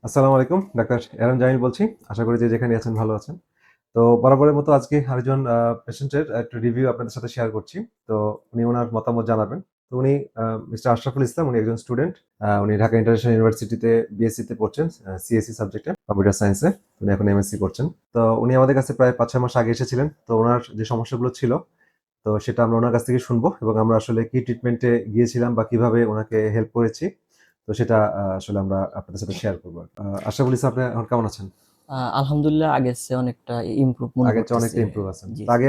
আসসালামু আলাইকুম। ডাক্তার এরহাম জামিল বলছি। আশা করি যে যেখানে আছেন ভালো আছেন। তো বরাবরের মতো আজকে আরেকজন পেশেন্টের একটা রিভিউ আপনাদের সাথে শেয়ার করছি। তো উনি উনার মতামত জানাবেন। তো উনি মিস্টার আশরাফুল ইসলাম, উনি একজন স্টুডেন্ট। উনি ঢাকা ইন্টারন্যাশনাল ইউনিভার্সিটিতে বিএসসি তে পড়ছেন, সিএসই সাবজেক্টে, কম্পিউটার সায়েন্সে। উনি এখন এমএসসি করছেন। তো উনি আমাদের কাছে প্রায় ৫-৬ মাস আগে এসেছিলেন। তো উনার যে সমস্যাগুলো ছিল, তো সেটা আমরা উনার কাছ থেকে শুনবো এবং আমরা আসলে কি ট্রিটমেন্টে গিয়েছিলাম বা কিভাবে উনাকে হেল্প করেছি, তো সেটা আসলে আমরা আপনাদের সাথে শেয়ার করবো। আশরাফুল ইসলাম, আপনি এখন কেমন আছেন? আলহামদুলিল্লাহ আগের চেয়ে অনেকটা ইমপ্রুভ মনে আগের চেয়ে করতেছি। অনেকটা ইমপ্রুভ আছেন। জি, তো জি। আগে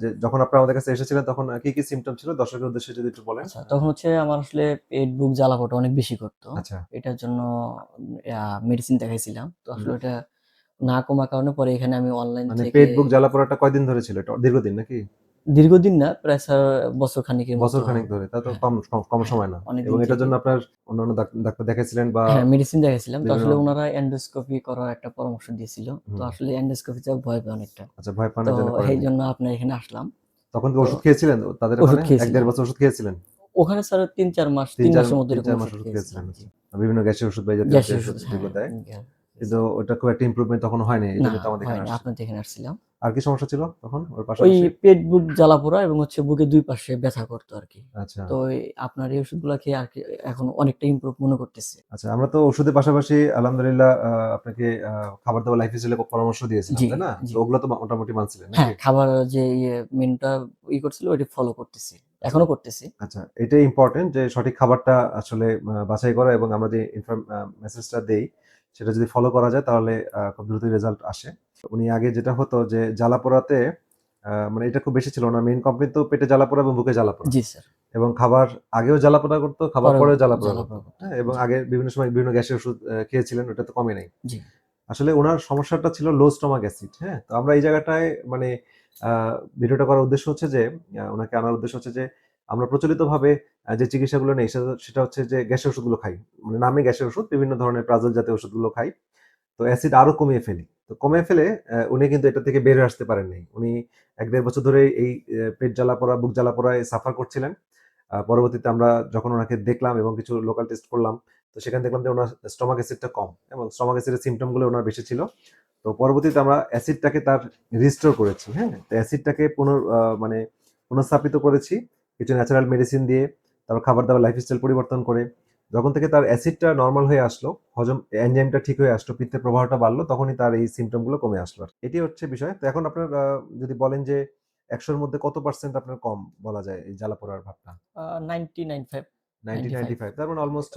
যে যখন আপনি আমাদের কাছে এসেছিলেন তখন কি, কি সিম্পটম ছিল? দর্শকের উদ্দেশ্যে যদি একটু বলেন। আচ্ছা, তখন হচ্ছে আমার আসলে পেট, বুক জ্বালাপোড়া অনেক বেশি করতো। আচ্ছা। এটার জন্য মেডিসিন দেখাইছিলাম। তো হুম। আসলে ওটা না কমার কারণে পরে এখানে আমি অনলাইন মানে থেকে পেট, বুক জ্বালা-পোড়াটা কয়দিন ধরে ছিল? এটা দীর্ঘদিন নাকি? দীর্ঘদিন না, প্রায় বছর খানেকের মতো। বছর খানেক ধরে। তা তো হ্যাঁ, কম হ্যাঁ, সময় না। এবং অনেকদিন এটার থেকে। জন্য আপনার অন্যান্য ডাক্তার দেখাইছিলেন বা হ্যাঁ, মেডিসিন দেখাইছিলাম। তো বিভিন্ন। আসলে উনারা এন্ডোস্কোপি করার একটা পরামর্শ দিয়েছিল। তো হুম। আসলে এন্ডোস্কোপিতে ভয় পাই অনেকটা। আচ্ছা, ভয় তো পাওয়ার জন্য করেননি। এইজন্য আপনার এখানে আসলাম। তখন কি তো ওষুধ খেয়েছিলেন তাদের ওষুধ ওখানে? খেয়েছিলাম। ১-১.৫ বছর ওষুধ খেয়েছিলেন? ওখানে স্যার ৩-৪ মাস, ৩ ৩-৪ মাসের মতো এরকম ৩-৪ মাস ওষুধ ওষুধ খেয়েছিলাম। খেয়েছিলেন। জি। আচ্ছা। বিভিন্ন গ্যাসের ওষুধ বা এই জাতীয় গ্যাসের ওষুধ, যেগুলো হ্যাঁ, দেয়। কিন্তু খেয়েছিলাম। ওটা খুব একটা ইমপ্রুভমেন্ট তখন হয়নি। না, এজন্যই তো আমাদের এখানে হয়নি। আসছেন। আপনাদের এখানে আসছিলাম। আর কি সমস্যা ছিল তখন ওর ওই পাশাপাশি? পেট, বুক জ্বালা-পোড়া এবং হচ্ছে বুকের ২ পাশে ব্যথা করতো আরকি। আচ্ছা। তো আপনার এই ওষুধগুলা খেয়ে আরকি এখন অনেকটা ইমপ্রুভ মনে করতেছি। আচ্ছা, আমরা তো ওষুধের পাশাপাশি আলহামদুলিল্লাহ আপনাকে খাবার-দাবার লাইফ-স্টাইল এর পরামর্শ দিয়েছিলাম, জি, তাই না? জি। তো ওগুলো তো মোটামুটি মানছিলেন হ্যাঁ, নাকি? খাবার যে মেনুটা করছিল ওইটা ফলো করতেছি। আচ্ছা, এখনো করতেছি। আচ্ছা। এটাই ইম্পোর্টেন্ট যে সঠিক খাবারটা আসলে বাছাই করা এবং আমরা যে মেসেজটা দেই সেটা যদি ফলো করা যায় তাহলে খুব দ্রুতই রেজাল্ট আসে। উনি আগে যেটা হতো যে জ্বালা-পোড়াতে মানে এটা খুব বেশি ছিল। উনার মেইন কমপ্লেইন তো পেটে জ্বালা-পোড়া এবং বুকে জ্বালা-পোড়া। জি, স্যার। এবং খাবার আগেও জ্বালা-পোড়া করতো, খাবার পরেও পরেও জ্বালা-পোড়া করতো। জ্বালা-পোড়া করতো। হ্যাঁ? এবং জি, আগে বিভিন্ন সময় বিভিন্ন গ্যাসের ওষুধ খেয়েছিলেন, ওটা তো কমে নাই। জি। আসলে উনার সমস্যাটা ছিল লো স্টমাক অ্যাসিড, হ্যাঁ? তো আমরা এই জায়গাটায় মানে আ ভিডিওটা করার উদ্দেশ্য হচ্ছে যে উনাকে আনার উদ্দেশ্য হচ্ছে যে আমরা প্রচলিতভাবে যে চিকিৎসাগুলো নেই সেটা হচ্ছে যে গ্যাসের ওষুধগুলো খাই। মানে নামে গ্যাসের ওষুধ, বিভিন্ন ধরনের প্রাজল জাতীয় ওষুধগুলো খাই। তো অ্যাসিড আরো কমিয়ে ফেলি। তো কমিয়ে ফেলে উনি কিন্তু এটা থেকে বের হয়ে আসতে পারেন নাই। উনি ১-১.৫ বছর ধরে এই পেট জ্বালা-পোড়া, বুক জ্বালা-পোড়ায় সাফার করছিলেন। পরবর্তীতে আমরা যখন উনাকে দেখলাম এবং কিছু লোকাল টেস্ট করলাম, তো সেখানে দেখলাম যে উনার স্টমাক অ্যাসিডটা কম এবং স্টমাক অ্যাসিডের সিম্পটম গুলো উনার বেশি ছিল। তো পরবর্তীতে আমরা অ্যাসিডটাকে তার রিস্টোর করেছি, হ্যাঁ? তো অ্যাসিডটাকে মানে পুনঃস্থাপিত করেছি কিছু ন্যাচারাল মেডিসিন দিয়ে, তারপর খাবার-দাবার লাইফস্টাইল পরিবর্তন করে। যখন থেকে তার অ্যাসিডটা নরমাল হয়ে আসলো, এনজাইমটা ঠিক হয়ে আসলো, পিত্তের প্রবাহটা বাড়লো, তখনই তার এই সিম্পটম গুলো কমে আসলো আরকি। এটি হচ্ছে বিষয়। তো এখন আপনার যদি বলেন যে ১০০ র মধ্যে কত পার্সেন্ট আপনার কম বলা যায় এই জ্বালা-পোড়ার ভাবটা? ৯৯ 95 ৯০-৯৫, তার মানে অলমোস্ট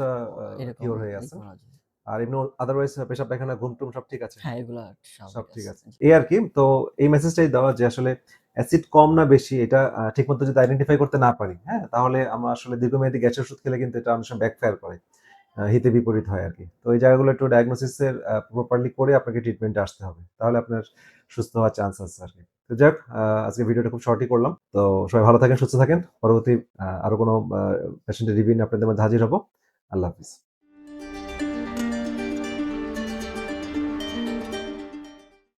এরকম কিওর হয়ে ই আছেন। করা যায়। আর এমনি আদারওয়াইজ পেশাব পায়খানা, ঘুম-টুম সব ঠিক আছে? হ্যাঁ, এগুলা সব স্বাভাবিক ঠিক আছে। আছে। জি। এই আরকি। তো এই মেসেজটাই দেওয়া যে আসলে অ্যাসিড কম না বেশি এটা ঠিকমতো যদি আইডেন্টিফাই করতে না পারি, হ্যাঁ? তাহলে আমরা আসলে দীর্ঘমেয়াদী গ্যাসের ওষুধ খেলে কিন্তু এটা অনেক সময় ব্যাকফায়ার করে। হিতে বিপরীত হয় আরকি। তো এই জায়গাগুলো একটু ডায়াগনোসিস এর প্রপারলি করে আপনাকে ট্রিটমেন্টে আসতে হবে। তাহলে আপনার সুস্থ হওয়ার চান্স আছে আরকি। তো যাক, আজকে ভিডিওটা খুব শর্টই করলাম। তো সবাই ভালো থাকেন, সুস্থ থাকেন। পরবর্তী আরো কোনো পেশেন্টের রিভিউ নিয়ে আপনাদের মাঝে হাজির হব। আল্লাহ হাফিজ।